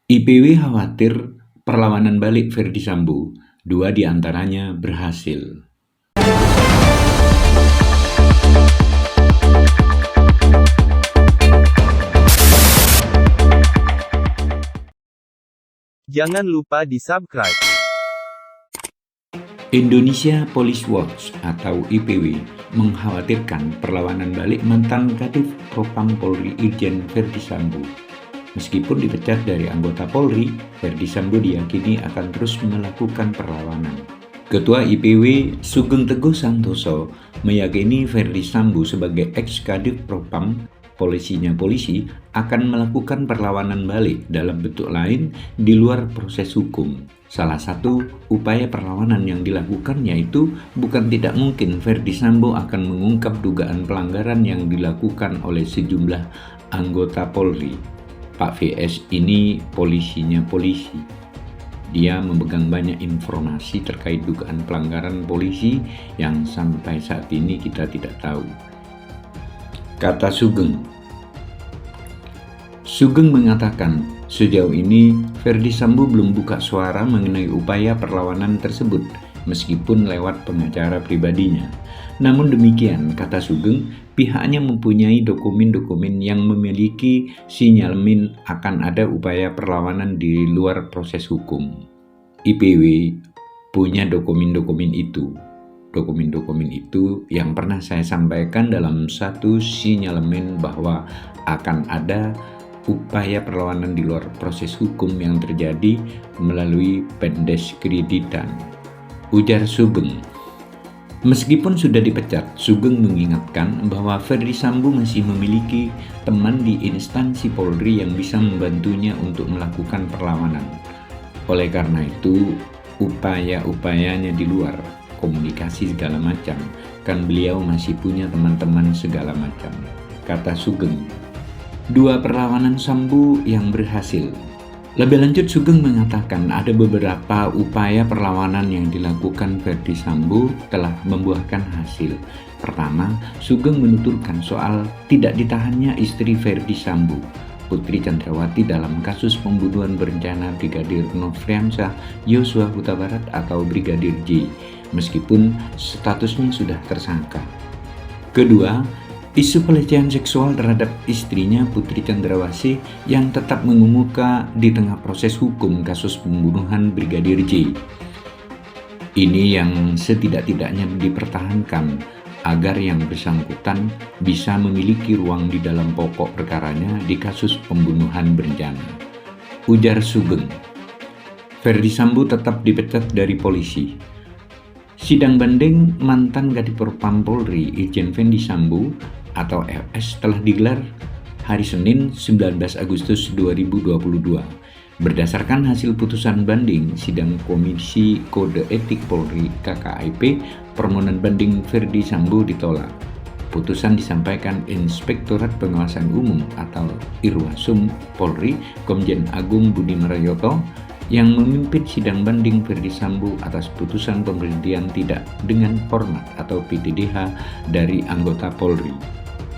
IPW khawatir perlawanan balik Ferdy Sambo, 2 diantaranya berhasil. Jangan lupa di-subscribe. Indonesia Police Watch atau IPW mengkhawatirkan perlawanan balik mantan Kadif Propam Polri Irjen Ferdy Sambo. Meskipun dipecat dari anggota Polri, Ferdy Sambo diyakini akan terus melakukan perlawanan. Ketua IPW Sugeng Teguh Santoso meyakini Ferdy Sambo sebagai ex-Kadif Propam polisi akan melakukan perlawanan balik dalam bentuk lain di luar proses hukum. Salah satu upaya perlawanan yang dilakukan yaitu bukan tidak mungkin Ferdy Sambo akan mengungkap dugaan pelanggaran yang dilakukan oleh sejumlah anggota Polri. Pak VS ini polisi. Dia memegang banyak informasi terkait dugaan pelanggaran polisi yang sampai saat ini kita tidak tahu. Kata Sugeng mengatakan, sejauh ini Ferdy Sambo belum buka suara mengenai upaya perlawanan tersebut, meskipun lewat pengacara pribadinya. Namun demikian, kata Sugeng, pihaknya mempunyai dokumen-dokumen yang memiliki sinyalemen akan ada upaya perlawanan di luar proses hukum. IPW punya dokumen-dokumen itu. Dokumen-dokumen itu yang pernah saya sampaikan dalam satu sinyalemen bahwa akan ada upaya perlawanan di luar proses hukum yang terjadi melalui pendeskreditan. Ujar Sugeng. Meskipun sudah dipecat, Sugeng mengingatkan bahwa Ferdy Sambo masih memiliki teman di instansi Polri yang bisa membantunya untuk melakukan perlawanan. Oleh karena itu, upaya-upayanya di luar komunikasi segala macam, kan beliau masih punya teman-teman segala macam, kata Sugeng. 2 perlawanan Sambo yang berhasil. Lebih lanjut, Sugeng mengatakan ada beberapa upaya perlawanan yang dilakukan Ferdy Sambo telah membuahkan hasil. Pertama, Sugeng menuturkan soal tidak ditahannya istri Ferdy Sambo, Putri Chandrawati, dalam kasus pembunuhan berencana Brigadir Nofriansyah Yosua Huta Barat atau Brigadir J, meskipun statusnya sudah tersangka. Kedua, isu pelecehan seksual terhadap istrinya Putri Chandrawati yang tetap mengemuka di tengah proses hukum kasus pembunuhan Brigadir J. Ini yang setidak-tidaknya dipertahankan agar yang bersangkutan bisa memiliki ruang di dalam pokok perkaranya di kasus pembunuhan berencana. Ujar Sugeng. Ferdy Sambo tetap dipecat dari polisi. Sidang banding mantan Kadif Propam Polri Irjen Ferdy Sambo atau FS telah digelar hari Senin 19 Agustus 2022. Berdasarkan hasil putusan banding sidang Komisi Kode Etik Polri KKIP, permohonan banding Ferdy Sambo ditolak. Putusan disampaikan Inspektorat Pengawasan Umum atau Irwasum Polri Komjen Agung Budi Marioto yang memimpin sidang banding Ferdy Sambo atas putusan pemberhentian tidak dengan hormat atau PTDH dari anggota Polri.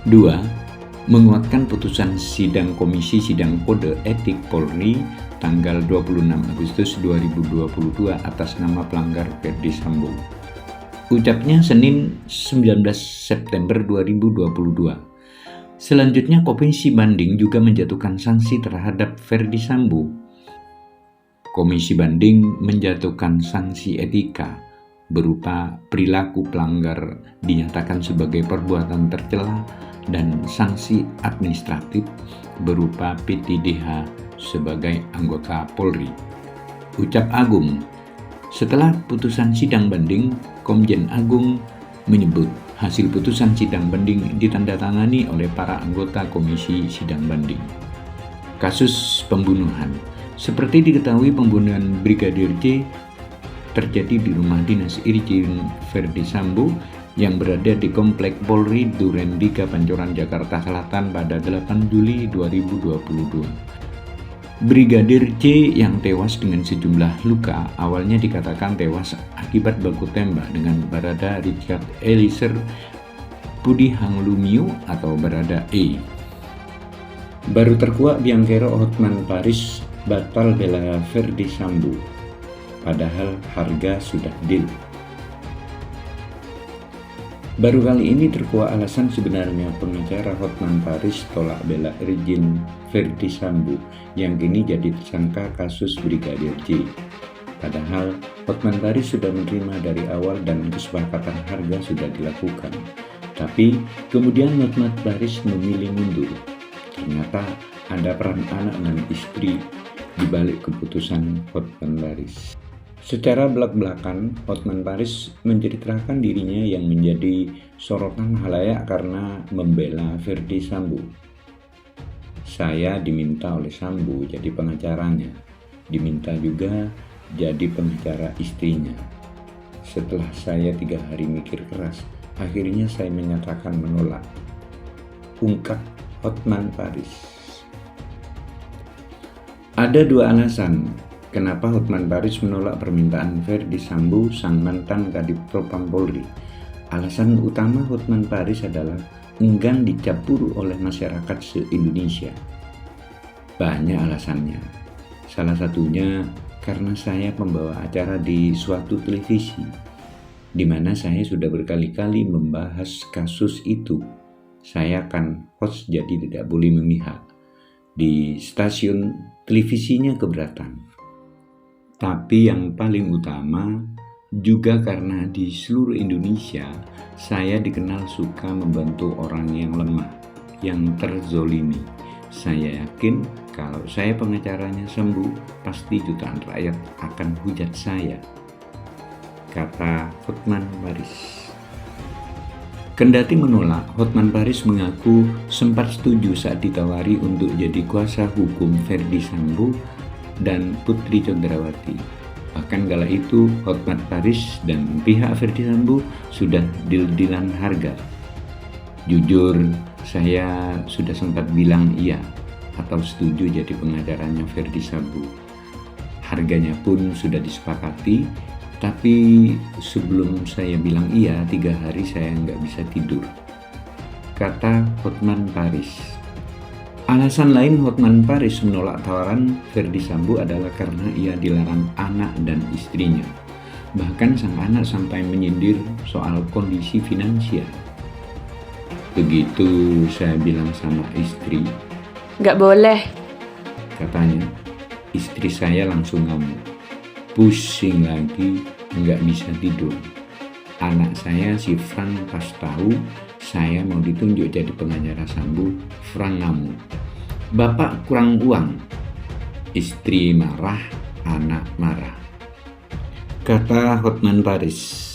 2. Menguatkan putusan sidang Komisi Sidang Kode Etik Polri tanggal 26 Agustus 2022 atas nama pelanggar Ferdy Sambo. Ucapnya Senin 19 September 2022. Selanjutnya, Komisi Banding juga menjatuhkan sanksi terhadap Ferdy Sambo. Komisi Banding menjatuhkan sanksi etika berupa perilaku pelanggar dinyatakan sebagai perbuatan tercela dan sanksi administratif berupa PTDH sebagai anggota Polri. Ucap Agung. Setelah putusan sidang banding, Komjen Agung menyebut hasil putusan sidang banding ditandatangani oleh para anggota Komisi Sidang Banding. Kasus pembunuhan. Seperti diketahui, pembunuhan Brigadir J terjadi di rumah dinas Irjen Ferdy Sambo yang berada di Komplek Polri Duren 3 Pancoran, Jakarta Selatan pada 8 Juli 2022. Brigadir J yang tewas dengan sejumlah luka awalnya dikatakan tewas akibat baku tembak dengan Barada Richard Eliezer Budi Hanglumiu atau Barada E. Baru terkuak Bianchero Hotman Paris batal bela Ferdi Sambo, padahal harga sudah deal. Baru kali ini terkuak alasan sebenarnya pengacara Hotman Paris tolak bela Irjen Ferdi Sambo yang kini jadi tersangka kasus Brigadir J. Padahal Hotman Paris sudah menerima dari awal dan kesepakatan harga sudah dilakukan. Tapi kemudian Hotman Paris memilih mundur. Ternyata ada peran anak dan istri di balik keputusan Hotman Paris. Secara belak-belakan, Hotman Paris menceritakan dirinya yang menjadi sorotan khalayak karena membela Ferdi Sambo. Saya diminta oleh Sambo jadi pengacaranya, diminta juga jadi pengacara istrinya. Setelah saya 3 hari mikir keras, akhirnya saya menyatakan menolak, ungkap Hotman Paris. Ada 2 alasan kenapa Hotman Paris menolak permintaan Ferdi Sambo, sang mantan Kadif Propam Polri. Alasan utama Hotman Paris adalah enggan dicap buruk oleh masyarakat se-Indonesia. Banyak alasannya. Salah satunya karena saya pembawa acara di suatu televisi, di mana saya sudah berkali-kali membahas kasus itu. Saya kan host, jadi tidak boleh memihak. Di stasiun televisinya keberatan. Tapi yang paling utama juga karena di seluruh Indonesia saya dikenal suka membantu orang yang lemah, yang terzolimi. Saya yakin kalau saya pengacaranya Sambo, pasti jutaan rakyat akan hujat saya, kata Hotman Paris. Kendati menolak, Hotman Paris mengaku sempat setuju saat ditawari untuk jadi kuasa hukum Ferdi Sambo dan Putri Chandrawati. Bahkan kala itu Hotman Paris dan pihak Ferdi Sambo sudah deal-dealan harga. Jujur, saya sudah sempat bilang iya atau setuju jadi pengacaranya Ferdi Sambo. Harganya pun sudah disepakati, tapi sebelum saya bilang iya, 3 hari saya nggak bisa tidur, kata Hotman Paris. Alasan lain Hotman Paris menolak tawaran Ferdi Sambo adalah karena ia dilarang anak dan istrinya. Bahkan sang anak sampai menyindir soal kondisi finansial. Begitu saya bilang sama istri, "Nggak boleh," katanya. Istri saya langsung ngamuk. Pusing lagi, nggak bisa tidur. Anak saya si Frank pas tahu saya mau ditunjuk jadi pengacara Sambo, Frank ngamuk. "Bapak kurang uang." Istri marah, anak marah, kata Hotman Paris.